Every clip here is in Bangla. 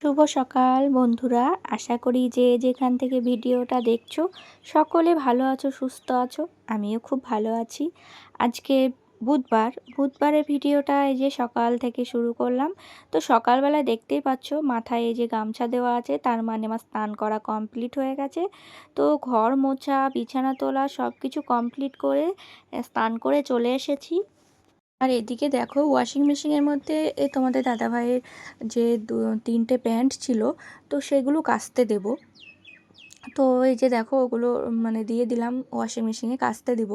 শুভ সকাল বন্ধুরা। আশা করি যে যেখান থেকে ভিডিওটা দেখছো সকলে ভালো আছো, সুস্থ আছো। আমিও খুব ভালো আছি। আজকে বুধবারের ভিডিওটা এই যে সকাল থেকে শুরু করলাম। তো সকালবেলা দেখতেই পাচ্ছ মাথায় এই যে গামছা দেওয়া আছে, তার মানে আমার স্নান করা কমপ্লিট হয়ে গেছে। তো ঘর মোছা, বিছানা তোলা সব কিছু কমপ্লিট করে স্নান করে চলে এসেছি। আর এদিকে দেখো ওয়াশিং মেশিনের মধ্যে তোমাদের দাদাভাইয়ের যে তিনটে প্যান্ট ছিল, তো সেগুলো কাচতে দেব। তো এই যে দেখো ওগুলো মানে দিয়ে দিলাম ওয়াশিং মেশিনে কাচতে দেব,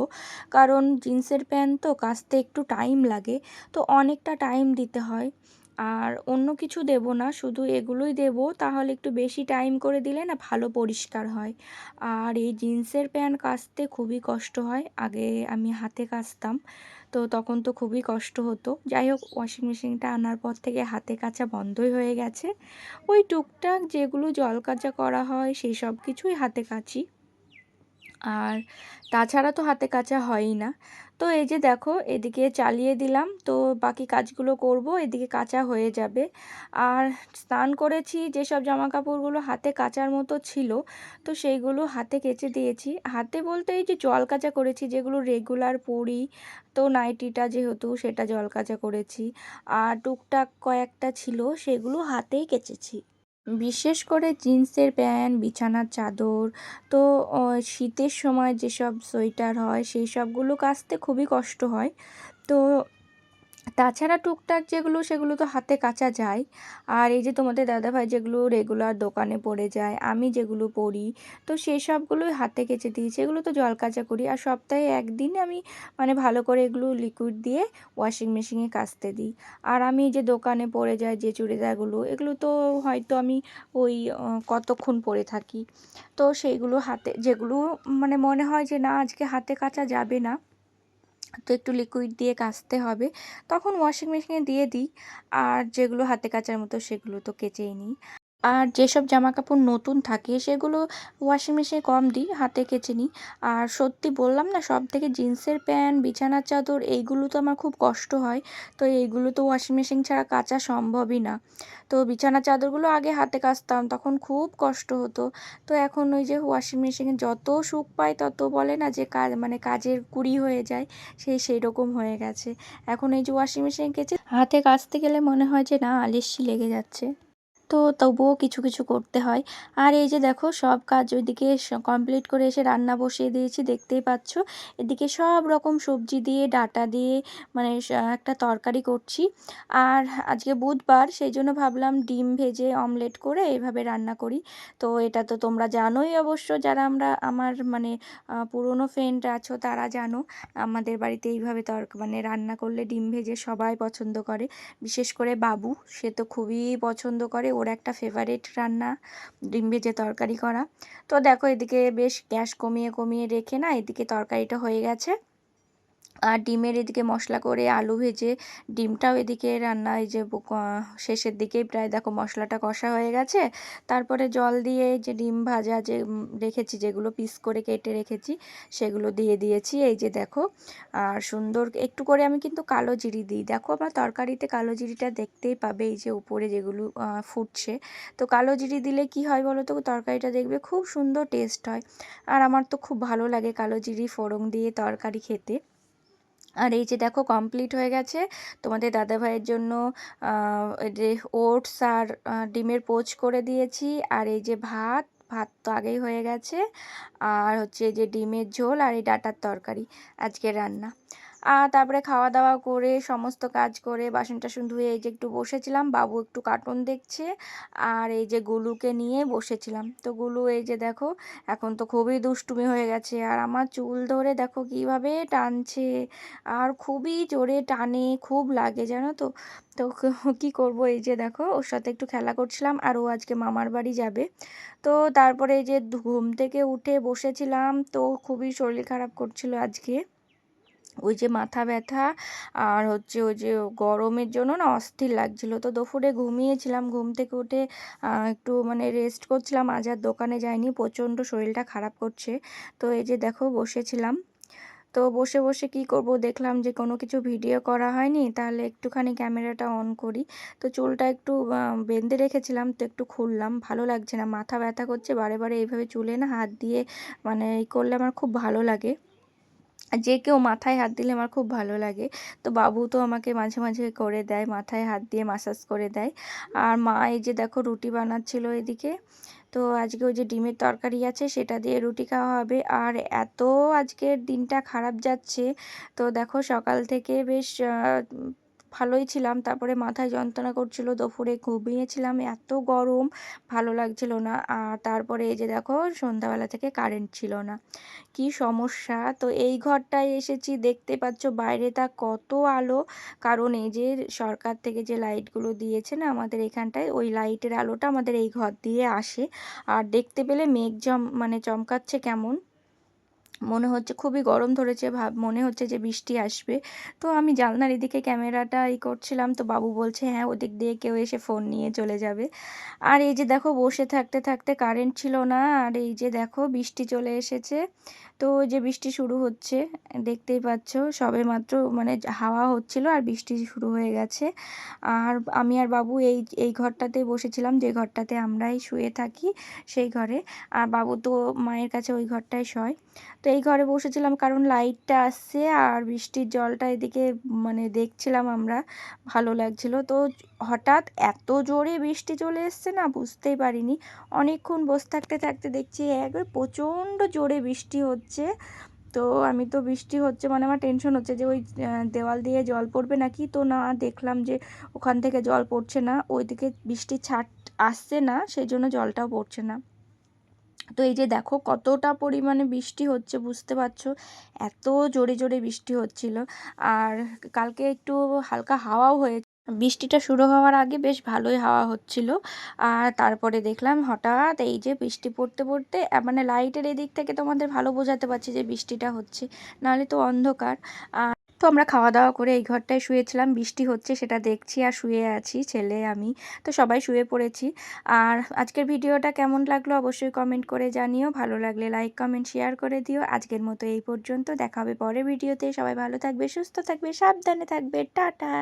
কারণ জিন্সের প্যান্ট তো কাচতে একটু টাইম লাগে, তো অনেকটা টাইম দিতে হয়। আর অন্য কিছু দেব না, শুধু এগুলোই দেব, তাহলে একটু বেশি টাইম করে দিলে না ভালো পরিষ্কার হয়। আর এই জিন্সের প্যান্ট কাচতে খুবই কষ্ট হয়, আগে আমি হাতে কাচতাম, তো তখন তো খুবই কষ্ট হতো। যাই হোক, ওয়াশিং মেশিনটা আনার পর থেকে হাতে কাচা বন্ধই হয়ে গেছে। ওই টুকটাক যেগুলো জল কাচা করা হয় সেই সব কিছুই হাতে কাচি, আর তাছাড়া তো হাতে কাচা হয়ই না। তো এই যে দেখো এদিকে চালিয়ে দিলাম, তো বাকি কাজগুলো করব, এদিকে কাচা হয়ে যাবে। আর স্নান করেছি, যেসব জামা কাপড়গুলো হাতে কাচার মতো ছিল তো সেইগুলো হাতে কেচে দিয়েছি। হাতে বলতে এই যে জল কাচা করেছি, যেগুলো রেগুলার পরি, তো নাইটিটা যেহেতু সেটা জল কাচা করেছি। আর টুকটাক কয়েকটা ছিল সেগুলো হাতেই কেচেছি। বিশেষ করে জিন্সের প্যান্ট, বিছানার চাদর, তো শীতের সময় যেসব সোয়েটার হয় সেই সবগুলো কাচতে খুবই কষ্ট হয়। তো তাছাড়া টুকটাক যেগুলো সেগুলো তো হাতে কাচা যায়। আর এই যে তোমাদের দাদাভাই যেগুলো রেগুলার দোকানে পরে যায়, আমি যেগুলো পরি, তো সেই সবগুলোই হাতে কেচে দিয়েছি। এগুলো তো জল কাচা করি, আর সপ্তাহে একদিন আমি মানে ভালো করে এগুলো লিকুইড দিয়ে ওয়াশিং মেশিনে কাচতে দিই। আর আমি যে দোকানে পরে যাই যে চুড়িদারগুলো, এগুলো তো হয়তো আমি ওই কতক্ষণ পরে থাকি, তো সেইগুলো হাতে, যেগুলো মানে মনে হয় যে না আজকে হাতে কাচা যাবে না, তো একটু লিকুইড দিয়ে কাচতে হবে, তখন ওয়াশিং মেশিনে দিয়ে দিই। আর যেগুলো হাতে কাচার মতো সেগুলো তো কেচেই নিই। আর যেসব জামা কাপড় নতুন থাকে সেগুলো ওয়াশিং মেশিনে কম দিই, হাতে কেচে নিই। আর সত্যি বললাম না, সব থেকে জিন্সের প্যান্ট, বিছানার চাদর, এইগুলো তো আমার খুব কষ্ট হয়। তো এইগুলো তো ওয়াশিং মেশিন ছাড়া কাচা সম্ভবই না। তো বিছানার চাদরগুলো আগে হাতে কাচতাম, তখন খুব কষ্ট হতো। তো এখন ওই যে ওয়াশিং মেশিনে যত সুখ পাই তত বলে না যে কাজ মানে কাজের কুড়ি হয়ে যায়, সেই রকম হয়ে গেছে। এখন এই যে ওয়াশিং মেশিনে কেচে হাতে কাচতে গেলে মনে হয় যে না আলস্যি লেগে যাচ্ছে, তো তবুও কিছু কিছু করতে হয়। আর এই যে দেখো সব কাজ ওইদিকে কমপ্লিট করে এসে রান্না বসিয়ে দিয়েছি, দেখতেই পাচ্ছ। এদিকে সব রকম সবজি দিয়ে, ডাঁটা দিয়ে মানে একটা তরকারি করছি। আর আজকে বুধবার, সেই জন্য ভাবলাম ডিম ভেজে অমলেট করে এভাবে রান্না করি। তো এটা তো তোমরা জানোই অবশ্য, যারা আমার মানে পুরনো ফ্রেন্ড আছো তারা জানো, আমাদের বাড়িতে এইভাবে মানে রান্না করলে ডিম ভেজে সবাই পছন্দ করে। বিশেষ করে বাবু, সে তো খুবই পছন্দ করে, ওর একটা ফেভারিট রান্না ডিম ভেজে তরকারি করা। তো দেখো এদিকে বেশ গ্যাস কমিয়ে কমিয়ে রেখে না এদিকে তরকারিটা হয়ে গেছে। আর ডিমের এদিকে মশলা করে আলু ভেজে ডিমটাও এদিকে রান্না, এই যে শেষের দিকেই প্রায় দেখো মশলাটা কষা হয়ে গেছে। তারপরে জল দিয়ে যে ডিম ভাজা যে রেখেছি, যেগুলো পিস করে কেটে রেখেছি সেগুলো দিয়ে দিয়েছি, এই যে দেখো। আর সুন্দর একটু করে আমি কিন্তু কালো জিরি দিই, দেখো আমার তরকারিতে কালো জিরিটা দেখতেই পাবে, এই যে উপরে যেগুলো ফুটছে। তো কালো জিরি দিলে কি হয় বলো তো, তরকারিটা দেখবে খুব সুন্দর টেস্ট হয়। আর আমার তো খুব ভালো লাগে কালো জিরি ফোড়ন দিয়ে তরকারি খেতে। আর এই যে দেখো কমপ্লিট হয়ে গেছে। তোমাদের দাদাভাইয়ের জন্য এই যে ওটস আর ডিমের পোচ করে দিয়েছি। আর এই যে ভাত, ভাত তো আগেই হয়ে গেছে। আর হচ্ছে যে ডিমের ঝোল আর এই ডাঁটার তরকারি আজকে রান্না। আর তারপরে খাওয়া দাওয়া করে সমস্ত কাজ করে বাসন টাসন ধুয়ে এই যে একটু বসেছিলাম, বাবু একটু কার্টুন দেখছে। আর এই যে গুলুকে নিয়ে বসেছিলাম, তো গুলু এই যে দেখো এখন তো খুবই দুষ্টুমি হয়ে গেছে, আর আমার চুল ধরে দেখো কিভাবে টানছে, আর খুবই জোরে টানে, খুব লাগে জানো তো। তো কি করব, এই যে দেখো ওর সাথে একটু খেলা করছিলাম। আর ও আজকে মামার বাড়ি যাবে। তো তারপরে এই যে ঘুম থেকে উঠে বসেছিলাম, তো খুবই শরীর খারাপ করছিল আজকে, ওই যে মাথা ব্যথা, আর হচ্ছে ওই যে গরমের জন্য না অস্থির লাগছিল। তো দুপুরে ঘুমিয়েছিলাম, ঘুম থেকে উঠে একটু মানে রেস্ট করছিলাম, আজ আর দোকানে যাইনি, প্রচণ্ড শরীরটা খারাপ করছে। তো এই যে দেখো বসেছিলাম। তো তো বসে বসে কি করব, দেখলাম যে কোনো কিছু ভিডিও করা হয়নি, তাহলে একটুখানি ক্যামেরাটা অন করি। তো চুলটা একটু বেঁধে রেখেছিলাম, তো একটু খুললাম, ভালো লাগছে না, মাথা ব্যথা করছে, বারে বারে এইভাবে চুলে না হাত দিয়ে মানে এই করলে আমার খুব ভালো লাগে। আর যে কেউ মাথায় হাত দিলে আমার খুব ভালো লাগে। তো বাবু তো আমাকে মাঝে মাঝে করে দেয়, মাথায় হাত দিয়ে মাসাজ করে দেয়। আর মা এই যে দেখো রুটি বানাচ্ছিল এদিকে। তো আজকে ওই যে ডিমের তরকারি আছে, সেটা দিয়ে রুটি খাওয়া হবে। আর এত আজকের দিনটা খারাপ যাচ্ছে, তো দেখো সকাল থেকে বেশ ভালোই ছিলাম, তারপরে মাথায় যন্ত্রণা করছিল, দুপুরে ঘুমিয়েছিলাম, এত গরম, ভালো লাগছিল না। আর তারপরে এই যে দেখো সন্ধ্যাবেলা থেকে কারেন্ট ছিল না, কি সমস্যা। তো এই ঘরটায় এসেছি, দেখতে পাচ্ছ বাইরেটা কত আলো, কারণ এই যে সরকার থেকে যে লাইটগুলো দিয়েছে না আমাদের এখানটায়, ওই লাইটের আলোটা আমাদের এই ঘর দিয়ে আসে। আর দেখতে পেলে মেঘ মানে চমকাচ্ছে কেমন, মনে হচ্ছে খুবই গরম ধরেছে, মনে হচ্ছে যে বৃষ্টি আসবে। তো আমি জানলার এদিকে ক্যামেরাটা করছিলাম, তো বাবু বলছে হ্যাঁ ওদিক দিয়ে কেউ এসে ফোন নিয়ে চলে যাবে। আর এই যে দেখো বসে থাকতে থাকতে কারেন্ট ছিল না, আর এই যে দেখো বৃষ্টি চলে এসেছে। তো ওই যে বৃষ্টি শুরু হচ্ছে, দেখতেই পাচ্ছ, সবে মাত্র মানে হাওয়া হচ্ছিল আর বৃষ্টি শুরু হয়ে গেছে। আর আমি আর বাবু এই এই ঘরটাতে বসেছিলাম, যে ঘরটাতে আমরাই শুয়ে থাকি সেই ঘরে। আর বাবু তো মায়ের কাছে ওই ঘরটায় শয়। তো এই ঘরে বসেছিলাম কারণ লাইটটা আসছে আর বৃষ্টির জলটা এদিকে মানে দেখছিলাম আমরা, ভালো লাগছিল। তো হঠাৎ এত জোরে বৃষ্টি চলে এসছে না, বুঝতেই পারিনি। অনেকক্ষণ বসে থাকতে থাকতে দেখছি একবার প্রচণ্ড জোরে বৃষ্টি হচ্ছে। তো আমি তো বৃষ্টি হচ্ছে মানে আমার টেনশন হচ্ছে যে ওই দেওয়াল দিয়ে জল পড়বে নাকি, তো না, দেখলাম যে ওখান থেকে জল পড়ছে না, ওইদিকে বৃষ্টির ছাট আসছে না, সেই জন্য জলটাও পড়ছে না। তো এই যে দেখো কতটা পরিমাণে বৃষ্টি হচ্ছে, বুঝতে পারছো, এত জোরে জোরে বৃষ্টি হচ্ছিল। আর কালকে একটু হালকা হাওয়াও হয়েছে, বৃষ্টিটা শুরু হওয়ার আগে বেশ ভালোই হাওয়া হচ্ছিল। আর তারপরে দেখলাম হঠাৎ এই যে বৃষ্টি পড়তে পড়তে মানে লাইটের এদিক থেকে তোমাদের ভালো বোঝাতে পারছি যে বৃষ্টিটা হচ্ছে, নাহলে তো অন্ধকার। তো আমরা খাওয়া দাওয়া করে এই ঘরটায় শুয়েছিলাম, বৃষ্টি হচ্ছে সেটা দেখছি আর শুয়ে আছি, ছেলে আমি, তো সবাই শুয়ে পড়েছি। আর আজকের ভিডিওটা কেমন লাগলো অবশ্যই কমেন্ট করে জানিও, ভালো লাগলে লাইক কমেন্ট শেয়ার করে দিও। আজকের মতো এই পর্যন্ত, দেখা হবে পরের ভিডিওতে। সবাই ভালো থাকবে, সুস্থ থাকবে, সাবধানে থাকবে, টাটা।